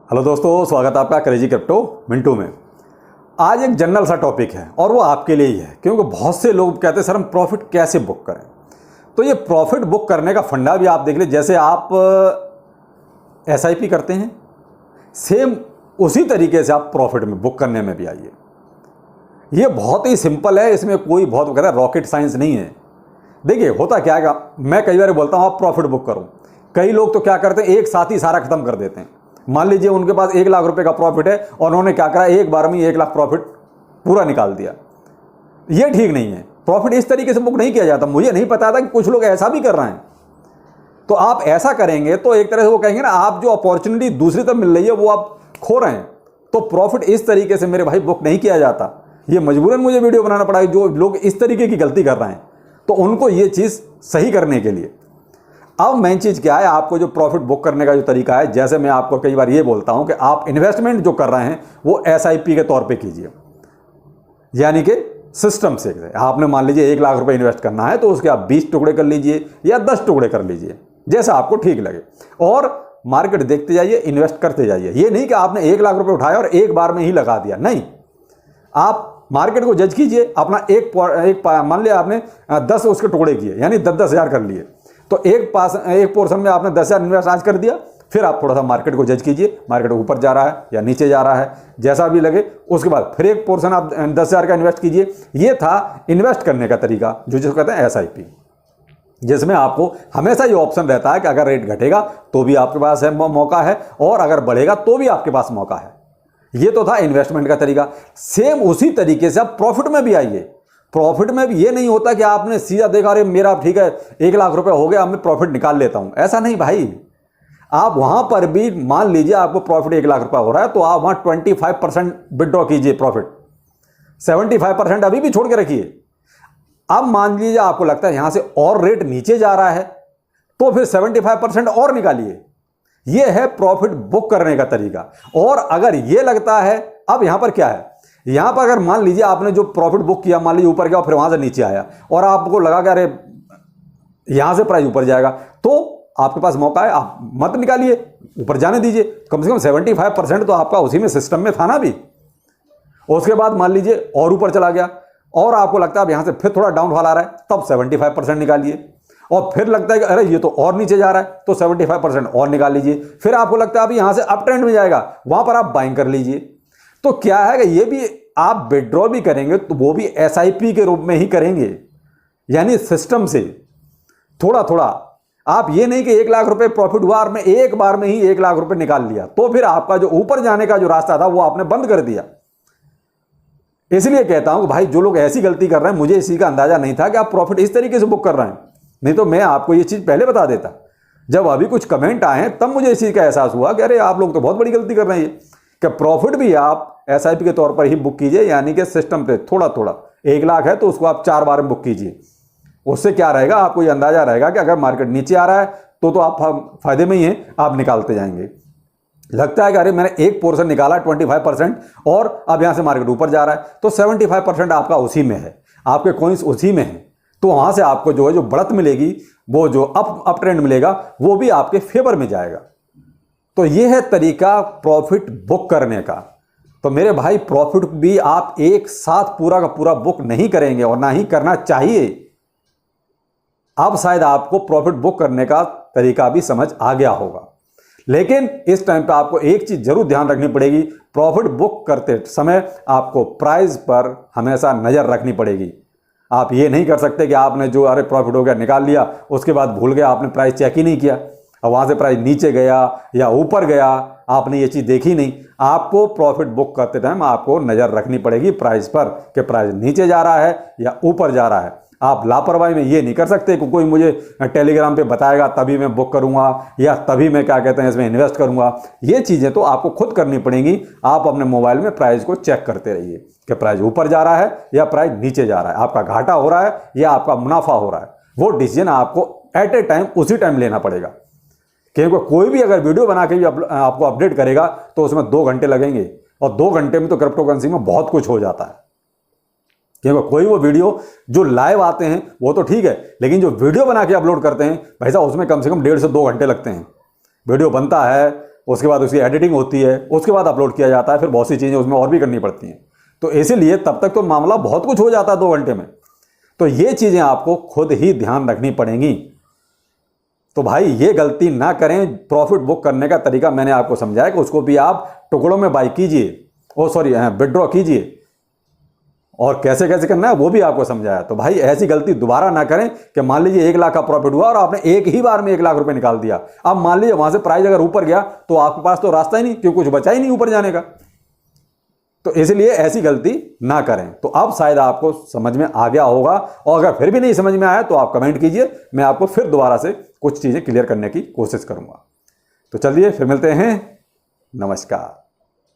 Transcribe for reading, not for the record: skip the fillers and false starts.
Hello दोस्तों, स्वागत है आपका क्रेजी क्रिप्टो मिंटू में। आज एक जनरल सा टॉपिक है और वो आपके लिए ही है, क्योंकि बहुत से लोग कहते हैं सर हम प्रॉफिट कैसे बुक करें। तो ये प्रॉफिट बुक करने का फंडा भी आप देख ले, जैसे आप एसआईपी करते हैं, सेम उसी तरीके से आप प्रॉफिट में बुक करने में भी आइए। ये बहुत ही सिंपल है, इसमें कोई बहुत कहता है रॉकेट साइंस नहीं है। देखिए होता क्या है, मैं कई बार बोलता हूँ आप प्रॉफिट बुक करो, कई लोग तो क्या करते हैं एक साथ ही सारा खत्म कर देते हैं। मान लीजिए उनके पास 1 लाख रुपए का प्रॉफिट है और उन्होंने क्या करा, एक बार में 1 लाख प्रॉफिट पूरा निकाल दिया। ये ठीक नहीं है, प्रॉफिट इस तरीके से बुक नहीं किया जाता। मुझे नहीं पता था कि कुछ लोग ऐसा भी कर रहे हैं। तो आप ऐसा करेंगे तो एक तरह से वो कहेंगे ना, आप जो अपॉर्चुनिटी दूसरी तरफ मिल रही है वो आप खो रहे हैं। तो प्रॉफिट इस तरीके से मेरे भाई बुक नहीं किया जाता। ये मजबूरन मुझे वीडियो बनाना पड़ा है, जो लोग इस तरीके की गलती कर रहे हैं तो उनको ये चीज़ सही करने के लिए। अब मेन चीज़ क्या है, आपको जो प्रॉफिट बुक करने का जो तरीका है, जैसे मैं आपको कई बार ये बोलता हूं कि आप इन्वेस्टमेंट जो कर रहे हैं वो एसआईपी के तौर पे कीजिए, यानी कि सिस्टम से। आपने मान लीजिए 1 लाख रुपए इन्वेस्ट करना है तो उसके आप 20 टुकड़े कर लीजिए या 10 टुकड़े कर लीजिए, जैसा आपको ठीक लगे, और मार्केट देखते जाइए, इन्वेस्ट करते जाइए। ये नहीं कि आपने 1 लाख रुपए उठाया और एक बार में ही लगा दिया, नहीं। आप मार्केट को जज कीजिए, अपना एक मान लिया आपने 10 उसके टुकड़े किए, यानी 10-10 हज़ार कर लिए, तो एक पोर्शन में आपने 10,000 इन्वेस्ट आज कर दिया। फिर आप थोड़ा सा मार्केट को जज कीजिए, मार्केट ऊपर जा रहा है या नीचे जा रहा है, जैसा भी लगे। उसके बाद फिर एक पोर्शन आप 10,000 का इन्वेस्ट कीजिए। ये था इन्वेस्ट करने का तरीका, जिसको कहते हैं एसआईपी, जिसमें आपको हमेशा ये ऑप्शन रहता है कि अगर रेट घटेगा तो भी आपके पास मौका है और अगर बढ़ेगा तो भी आपके पास मौका है। ये तो था इन्वेस्टमेंट का तरीका। सेम उसी तरीके से आप प्रॉफिट में भी आइए। प्रॉफिट में भी ये नहीं होता कि आपने सीधा देखा अरे मेरा ठीक है 1 लाख रुपए हो गया, अब मैं प्रॉफिट निकाल लेता हूं, ऐसा नहीं भाई। आप वहां पर भी मान लीजिए आपको प्रॉफिट 1 लाख रुपए हो रहा है तो आप वहां 25% विड्रॉ कीजिए प्रॉफिट, 75% अभी भी छोड़ के रखिए। अब मान लीजिए आपको लगता है यहां से और रेट नीचे जा रहा है तो फिर 75% और निकालिए। यह है प्रॉफिट बुक करने का तरीका। और अगर यह लगता है, अब यहां पर क्या है, यहां पर अगर मान लीजिए आपने जो प्रॉफिट बुक किया, मान लीजिए ऊपर गया और फिर वहां से नीचे आया और आपको लगा कि अरे यहां से प्राइस ऊपर जाएगा, तो आपके पास मौका है, आप मत निकालिए, ऊपर जाने दीजिए। कम से कम 75% तो आपका उसी में सिस्टम में था ना भी। उसके बाद मान लीजिए और ऊपर चला गया और आपको लगता है अब यहां से फिर थोड़ा डाउनफॉल आ रहा है, तब 75% निकालिए। और फिर लगता है कि अरे ये तो और नीचे जा रहा है, तो 75% और निकाल लीजिए। फिर आपको लगता है अब यहां से अप ट्रेंड में जाएगा, वहां पर आप बाइंग कर लीजिए। तो क्या है कि ये भी आप विड्रॉ भी करेंगे तो वो भी एसआईपी के रूप में ही करेंगे, यानी सिस्टम से थोड़ा थोड़ा। आप ये नहीं कि 1 लाख रुपए प्रॉफिट हुआ और मैं एक बार में ही 1 लाख रुपए निकाल लिया, तो फिर आपका जो ऊपर जाने का जो रास्ता था वो आपने बंद कर दिया। इसलिए कहता हूं कि भाई जो लोग ऐसी गलती कर रहे हैं, मुझे इसी का अंदाजा नहीं था कि आप प्रॉफिट इस तरीके से बुक कर रहे हैं, नहीं तो मैं आपको ये चीज पहले बता देता। जब अभी कुछ कमेंट आए हैं तब मुझे इस चीज का एहसास हुआ कि अरे आप लोग तो बहुत बड़ी गलती कर रहे हैं। कि प्रॉफिट भी आप एसआईपी के तौर पर ही बुक कीजिए, यानी कि सिस्टम पे थोड़ा थोड़ा। 1 लाख है तो उसको आप 4 बार में बुक कीजिए। उससे क्या रहेगा, आपको ये अंदाजा रहेगा कि अगर मार्केट नीचे आ रहा है तो आप फायदे में ही हैं, आप निकालते जाएंगे। लगता है कि अरे मैंने एक पोर्शन निकाला 25% और अब यहां से मार्केट ऊपर जा रहा है, तो 75% आपका उसी में है, आपके कॉइंस उसी में है। तो वहां से आपको जो है जो बढ़त मिलेगी, वो जो अप ट्रेंड मिलेगा, वो भी आपके फेवर में जाएगा। तो यह है तरीका प्रॉफिट बुक करने का। तो मेरे भाई प्रॉफिट भी आप एक साथ पूरा का पूरा बुक नहीं करेंगे और ना ही करना चाहिए। अब शायद आपको प्रॉफिट बुक करने का तरीका भी समझ आ गया होगा, लेकिन इस टाइम पे आपको एक चीज जरूर ध्यान रखनी पड़ेगी। प्रॉफिट बुक करते समय आपको प्राइस पर हमेशा नजर रखनी पड़ेगी। आप ये नहीं कर सकते कि आपने जो अरे प्रॉफिट हो गया निकाल लिया, उसके बाद भूल गया, आपने प्राइस चेक ही नहीं किया, और वहां से प्राइस नीचे गया या ऊपर गया, आपने ये चीज देखी नहीं। आपको प्रॉफिट बुक करते टाइम आपको नजर रखनी पड़ेगी प्राइस पर, कि प्राइस नीचे जा रहा है या ऊपर जा रहा है। आप लापरवाही में ये नहीं कर सकते कि कोई मुझे टेलीग्राम पे बताएगा तभी मैं बुक करूंगा या तभी मैं क्या कहते हैं इसमें इन्वेस्ट करूंगा। ये चीजें तो आपको खुद करनी पड़ेंगी। आप अपने मोबाइल में प्राइस को चेक करते रहिए कि प्राइस ऊपर जा रहा है या प्राइस नीचे जा रहा है, आपका घाटा हो रहा है या आपका मुनाफा हो रहा है। वो डिसीजन आपको एट ए टाइम उसी टाइम लेना पड़ेगा। क्योंकि कोई भी अगर वीडियो बना के भी आपको अपडेट करेगा तो उसमें 2 घंटे लगेंगे, और 2 घंटे में तो क्रिप्टो करेंसी में बहुत कुछ हो जाता है। क्योंकि कोई वो वीडियो जो लाइव आते हैं वो तो ठीक है, लेकिन जो वीडियो बना के अपलोड करते हैं भाई साहब, उसमें कम से कम 1.5 से 2 घंटे लगते हैं। वीडियो बनता है, उसके बाद उसकी एडिटिंग होती है, उसके बाद अपलोड किया जाता है, फिर बहुत सी चीज़ें उसमें और भी करनी पड़ती हैं। तो इसीलिए तब तक तो मामला बहुत कुछ हो जाता है 2 घंटे में। तो ये चीज़ें आपको खुद ही ध्यान रखनी पड़ेंगी। तो भाई ये गलती ना करें। प्रॉफिट बुक करने का तरीका मैंने आपको समझाया कि उसको भी आप टुकड़ों में बाई कीजिए, विड्रॉ कीजिए, और कैसे कैसे करना है वो भी आपको समझाया। तो भाई ऐसी गलती दोबारा ना करें कि मान लीजिए 1 लाख का प्रॉफिट हुआ और आपने एक ही बार में 1 लाख रुपए निकाल दिया। अब मान लीजिए वहां से प्राइस अगर ऊपर गया तो आपके पास तो रास्ता ही नहीं, क्योंकि कुछ बचा ही नहीं ऊपर जाने का। तो इसलिए ऐसी गलती ना करें। तो अब शायद आपको समझ में आ गया होगा, और अगर फिर भी नहीं समझ में आया तो आप कमेंट कीजिए, मैं आपको फिर दोबारा से कुछ चीज़ें क्लियर करने की कोशिश करूंगा। तो चलिए फिर मिलते हैं। नमस्कार।